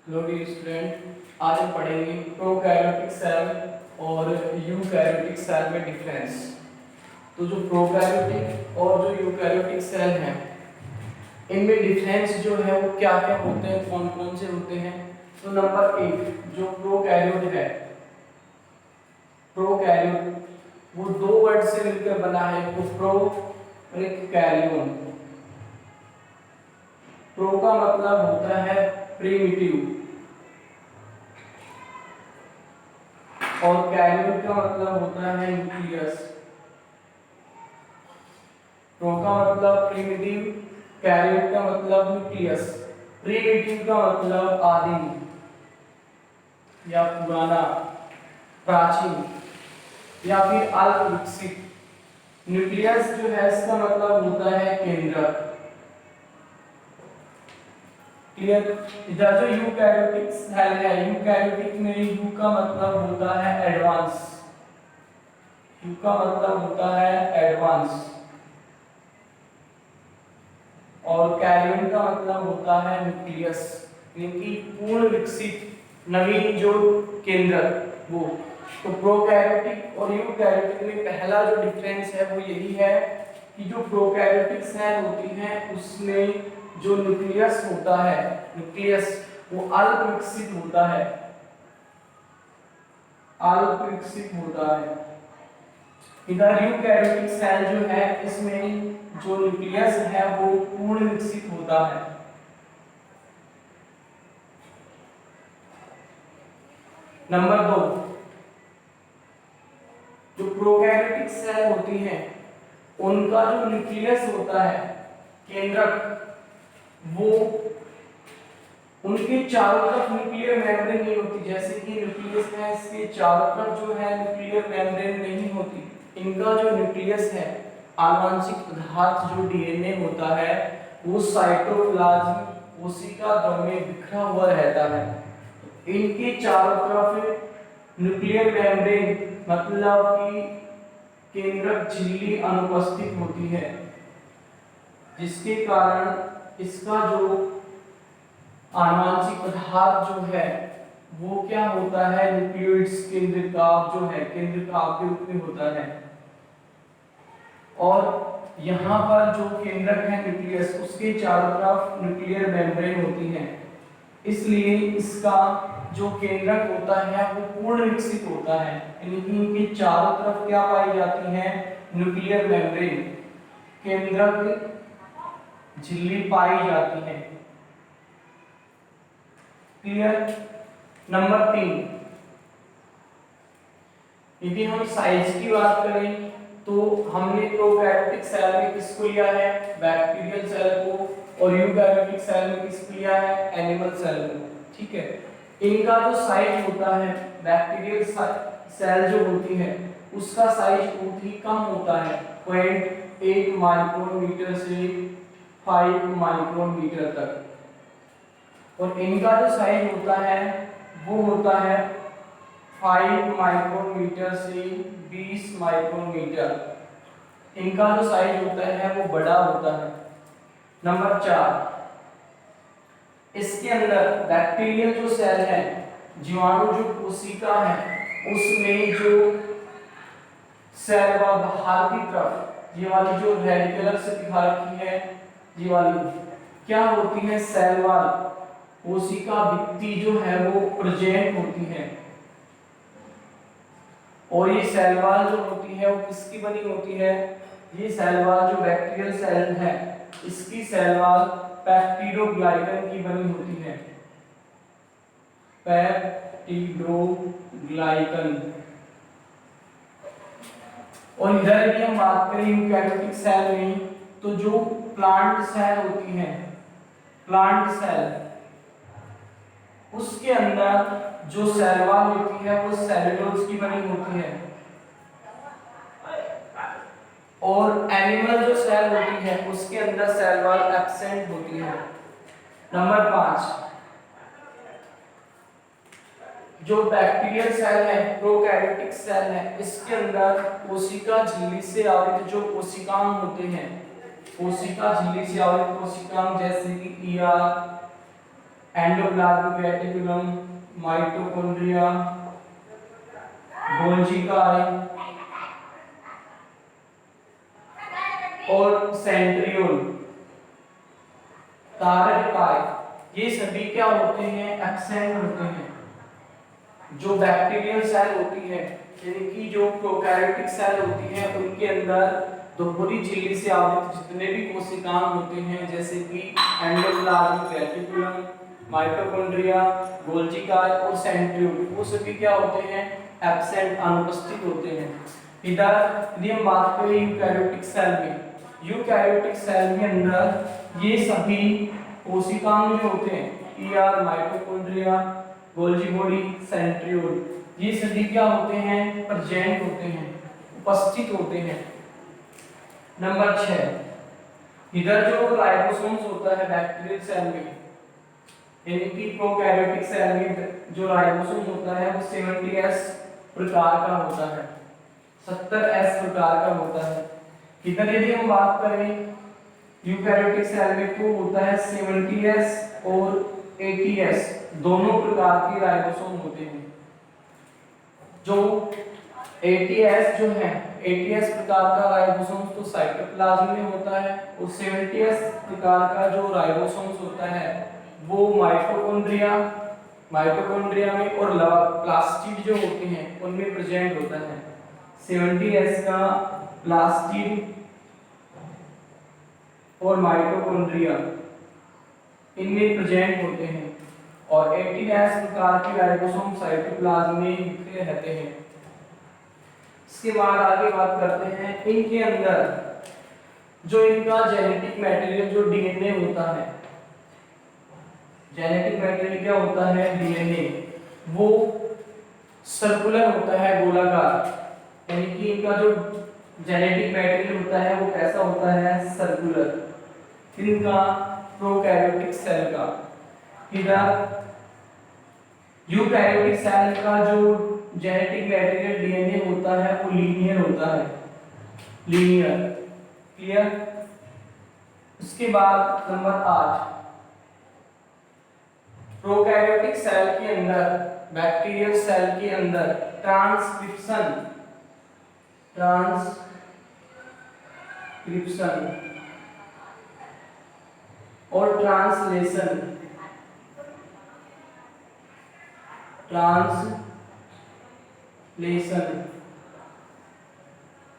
Hello dear student, आज हम पढ़ेंगे प्रोकैरियोटिक सेल और यूकैरियोटिक सेल में डिफरेंस। तो जो प्रोकैरियोटिक और जो यूकैरियोटिक सेल हैं, इनमें डिफरेंस जो है वो क्या क्या होते हैं, कौन कौन से होते हैं। तो नंबर एक, जो प्रोकैरियोट है, प्रोकैरियोट वो दो वर्ड से मिलकर बना है, तो प्रो और एक कैरियोन। प्रो का मतलब होता है प्रिमिटिव और कैरियोट का मतलब होता है न्यूक्लियस। प्रो का मतलब प्रिमिटिव, कैरियोट का मतलब न्यूक्लियस। प्रिमिटिव का मतलब आदिम या पुराना, प्राचीन या फिर अल्प विकसित। न्यूक्लियस जो है इसका मतलब होता है केंद्रक। क्लियर। इधर जो यूकैरियोटिक सेल है, यूकैरियोटिक में यू का मतलब होता है एडवांस, यू का मतलब होता है एडवांस, और कैरियन का मतलब होता है न्यूक्लियस, यानी पूर्ण विकसित नवीन जो केंद्रक वो। तो प्रोकैरियोटिक और यूकैरियोटिक में पहला जो डिफरेंस है वो यही है कि जो प्रोकैरियोटिक सेल होती हैं उसमें जो न्यूक्लियस होता है, न्यूक्लियस वो अल्प विकसित होता है, अल्प विकसित होता है। इधर यूकैरियोटिक सेल जो है इसमें जो न्यूक्लियस है वो पूर्ण विकसित होता है। नंबर दो, जो प्रोकैरियोटिक सेल होती हैं उनका जो न्यूक्लियस होता है, केंद्रक, वो उनके चारों तरफ न्यूक्लियर मेम्ब्रेन नहीं होती। जैसे कि न्यूक्लियस है, इसके चारों तरफ जो है न्यूक्लियर मेम्ब्रेन नहीं होती। इनका जो न्यूक्लियस है, आनुवंशिक पदार्थ जो डीएनए होता है, वो साइटोप्लाज्म कोशिका द्रव्य में बिखरा हुआ रहता है। इनके चारों तरफ न्यूक्लियर मेम्ब्रेन मतलब कि केंद्रक झिल्ली अनुपस्थित होती है, जिसके कारण इसका जो आनुवंशिक पदार्थ जो है वो क्या होता है, न्यूक्लियोइड्स केंद्रकाव जो है, केंद्रकाव के रूप में होता है। और यहाँ पर जो केंद्रक है न्यूक्लियस, उसके चारों तरफ न्यूक्लियर मेम्ब्रेन होती है, इसलिए इसका जो केंद्रक होता है वो पूर्ण विकसित होता है। यानी कि इनके चारों तरफ क्या पाई जाती है, न्यूक्लियर मेम्ब्रेन, केंद्रक झिल्ली पाई जाती है। क्लियर। नंबर तीन, यदि हम साइज की बात करें तो हमने प्रोकैरियोटिक सेल में किसको लिया है, बैक्टीरियल सेल को, और यूकैरियोटिक सेल में किसको लिया है, एनिमल सेल को। ठीक है। इनका जो साइज होता है, बैक्टीरियल सेल जो होती है उसका साइज बहुत ही कम होता है, 0.8 माइक्रोमीटर से 5 माइक्रोमीटर तक। और इनका जो साइज होता है वो होता है 5 माइक्रोमीटर से 20 माइक्रोमीटर। इनका जो साइज होता है वो बड़ा होता है। नंबर चार, इसके अंदर बैक्टीरियल जो सेल है, जीवाणु जो कोशिका है, उसमें जो सेल वॉल बाहर की तरफ, ये वाली जो रेड कलर से दिखा रखी है, ये वाली क्या होती है, सेल वॉल, कोशिका भित्ति जो है वो प्रेजेंट होती है। और ये सेल वॉल जो होती है वो किसकी बनी होती है, ये सेल वॉल जो बैक्टीरियल सेल है इसकी सेल वॉल पेप्टिडोग्लाइकन की बनी होती है, पेप्टिडोग्लाइकन। और इधर यदि हम बात करें यूकैरियोटिक सेल में, तो जो प्लांट सेल होती है, प्लांट सेल, उसके अंदर जो सेल वॉल होती है वो सेलुलोज की बनी होती है। और एनिमल जो सेल होती है उसके अंदर सेल वॉल एब्सेंट होती है। नंबर 5, जो बैक्टीरियल सेल है, प्रोकैरियोटिक सेल है, इसके अंदर कोशिका झिल्ली से आवृत जो कोशिकांग होते हैं, कोशिका झिल्ली से आवृत कोशिकांग जैसे कि ER, endoplasmic reticulum, mitochondria, Golgi काय और सेंट्रियोल, तारक काय, ये सभी क्या होते हैं? एब्सेंट होते हैं। जो बैक्टीरियल सेल होती है, यानी कि जो प्रोकैरियोटिक सेल होती है, उनके अंदर दोहरी झिल्ली से आवृत जितने भी कोशिकाएं होते हैं, जैसे कि एंडोप्लाज्मिक रेटिकुलम, माइटोकॉन्ड्रिया, गोल्जी काय और सेंट्रियोल, वो सभी क्या होते हैं? एब्सेंट, अनुपस्थित होते हैं। इधर यदि हम बात करें यूकैरियोटिक सेल में, यूकैरियोटिक सेल के अंदर ये सभी कोशिकाएं जो होते हैं, ER, mitochondria, Golgi body, centriole, ये सभी क्या होते हैं? प्रेजेंट होते हैं, उपस्थित होते हैं। नंबर 6, इधर जो राइबोसोम्स होता है बैक्टीरियल सेल में, यानी कि प्रोकैरियोटिक सेल में जो राइबोसोम होता है वो 70S प्रकार का होता है, 70S प्रकार का होता है। इधर यदि हम बात करें यूकैरियोटिक सेल में तो होता है 70S और 80S, दोनों प्रकार के राइबोसोम होते हैं। जो 80S जो है, 80S प्रकार का राइबोसोम तो साइटोप्लाज्म में होता है, और 70S प्रकार का जो राइबोसोम्स होता है वो माइटोकॉन्ड्रिया में और प्लास्टिड जो होते हैं उनमें प्रेजेंट होता है। 70S का प्लास्टिड और माइटोकॉन्ड्रिया इनमें प्रेजेंट होते हैं, और 18S प्रकार के राइबोसोम साइटोप्लाज्म में बिखरे रहते हैं। इसके बाद आगे बात करते हैं इनके अंदर जो इनका जेनेटिक मटेरियल जो डीएनए होता है, जेनेटिक मटेरियल क्या होता है? डीएनए, वो सर्कुलर होता है, गोलाकार, यानी कि इनका जो जेनेटिक मटेरियल होता है वो कैसा होता है? सर्कुलर। इनका प्रोकैरियोटिक सेल का, इधर यूकैरियोटिक सेल का जो जेनेटिक मटेरियल डीएनए होता है वो लीनियर होता है, लीनियर, क्लियर। उसके बाद नंबर 8, प्रोकैरियोटिक सेल के अंदर, बैक्टीरियल सेल के अंदर ट्रांसक्रिप्शन और ट्रांसलेशन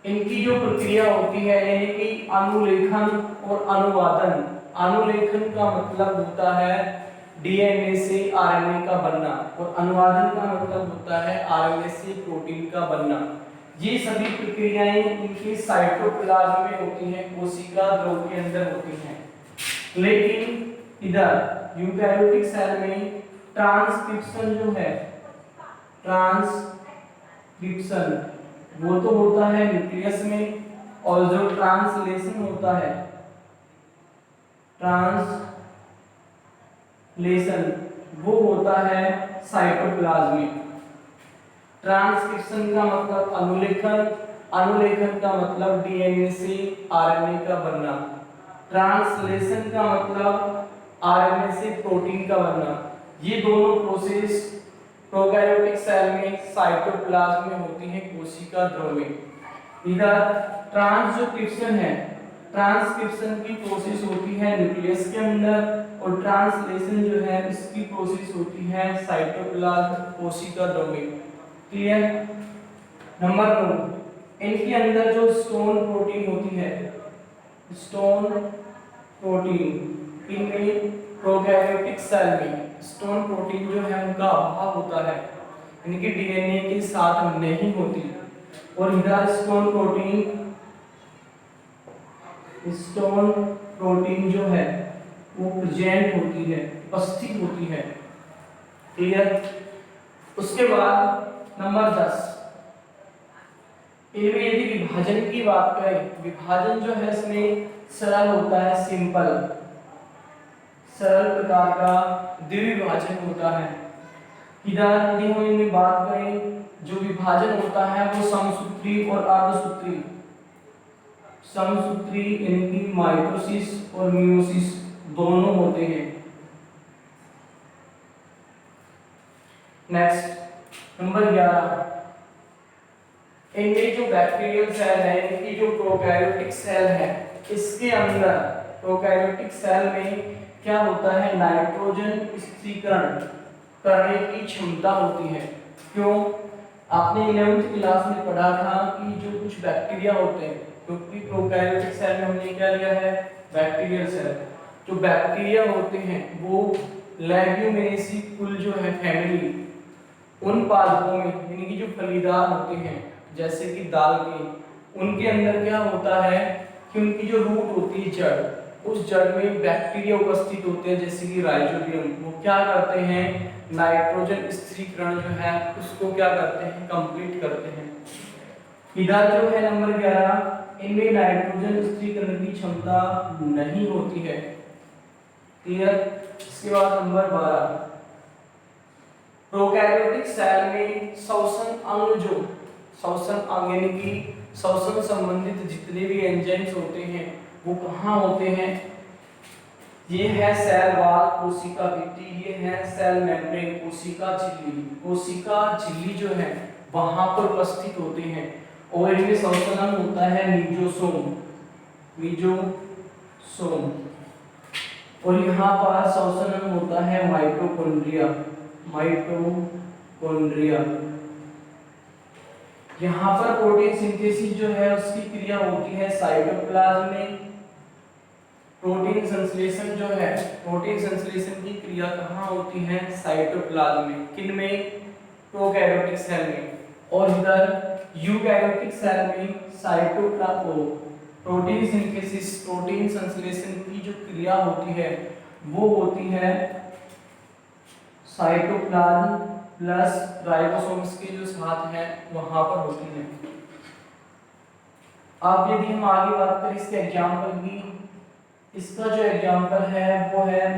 इनकी जो प्रक्रिया होती है, यानी कि अनुलेखन और अनुवादन। अनुलेखन का मतलब होता है डीएनए से आरएनए का बनना, और अनुवादन का मतलब होता है आरएनए से प्रोटीन का बनना। ये सभी प्रक्रियाएं इनके साइटोप्लाज्म में होती हैं, कोशिका द्रव के अंदर होती हैं। लेकिन इधर यूकैरियोटिक सेल में ट्रांसक्रिप्शन जो है, ट्रांसक्रिप्शन वो तो होता है न्यूक्लियस में, और जो ट्रांसलेशन होता है, ट्रांसलेशन वो होता है साइटोप्लाज्म में। ट्रांसक्रिप्शन का मतलब अनुलेखन, अनुलेखन का मतलब डीएनए से आरएनए का बनना, ट्रांसलेशन का मतलब आरएनए से प्रोटीन का बनना। ये दोनों प्रोसेस प्रोकैरियोटिक सेल में साइटोप्लाज्म में होती है, कोशिका द्रव में। इधर ट्रांसक्रिप्शन है, ट्रांसक्रिप्शन की प्रोसेस होती है न्यूक्लियस के अंदर, और ट्रांसलेशन जो है इसकी प्रोसेस होती है साइटोप्लाज्म, कोशिका द्रव में, क्लियर। नंबर 9, इनके अंदर जो स्टोन प्रोटीन होती है, स्टोन प्रोटीन, इनमें प्रोकैरियोटिक सेल में स्टोन प्रोटीन जो है उनका अभाव होता है, इनकी डीएनए के साथ नहीं होती, और इधर स्टोन प्रोटीन जो है वो प्रेजेंट होती है, उपस्थित होती है, क्लियर। उसके बाद नंबर 10, इनमें यदि विभाजन की बात करें, विभाजन जो है इसमें सरल होता है, सिंपल, सरल प्रकार का द्विविभाजन होता है। इधर यदि हम इनमें बात करें, जो विभाजन होता है वो समसूत्री और अर्धसूत्री, समसूत्री यानी कि माइटोसिस और मियोसिस दोनों होते हैं। नेक्स्ट नंबर 11, इनमें जो बैक्टीरियल सेल है, इनकी जो प्रोकैरियोटिक सेल है, इसके अंदर प्रोकैरियोटिक सेल में क्या होता है, नाइट्रोजन स्थिरीकरण करने की क्षमता होती है। क्यों? आपने 11वीं क्लास में पढ़ा था कि जो कुछ बैक्टीरिया होते हैं, क्योंकि प्रोकैरियोटिक सेल में हमने क्या लिया है, बैक्टीरियल सेल। जो बैक्टीरिया होते हैं वो लेग्यूमिनेसी कुल जो है फैमिली, उन पादपों में यानी कि जो फलीदार होते हैं जैसे कि दाल के, उनके अंदर क्या होता है कि उनकी जो रूट होती है जड़, उस जड़ में बैक्टीरिया उपस्थित होते हैं जैसे कि राइजोबियम। वो क्या करते हैं, नाइट्रोजन स्थिरीकरण जो है उसको क्या करते हैं, कंप्लीट करते हैं। इधर जो है नंबर 11, इनमें नाइट्रोजन स्थिरीकरण की क्षमता नहीं होती है। क्लियर? इसके बाद नंबर 12, प्रोकैरियोटिक सेल में श्वसन अंग, जो श्वसन अंग यानी कि श्वसन संबंधित जितने भी एंजाइम्स होते हैं वो कहाँ होते हैं, ये है सेल वॉल कोशिका भित्ति, ये है सेल मेम्ब्रेन कोशिका झिल्ली। कोशिका झिल्ली जो है वहां पर उपस्थित होते हैं और इनमें श्वसन अंग होता है मीजोसोम, मीजोसोम। और यहाँ पर श्वसन अंग होता है माइटोकॉन्ड्रिया, माइटोकॉन्ड्रिया। यहाँ पर प्रोटीन सिंथेसिस जो है उसकी क्रिया होती है साइटोप्लाज्म में। प्रोटीन संश्लेषण जो है, प्रोटीन संश्लेषण की क्रिया कहाँ होती है, साइटोप्लाज्म में। किन में? प्रोकैरियोटिक सेल में। और इधर यूकैरियोटिक सेल में साइटोप्लाज्म, प्रोटीन सिंथेसिस, प्रोटीन संश्लेषण की जो क्रिया होती है वो होती है साइटोप्लाज्म प्लस राइबोसोम्स के जो साथ है वहां पर होती है। अब यदि हम आगे बात करें इसके एग्जाम्पल की, इसका जो एग्जाम्पल है वो है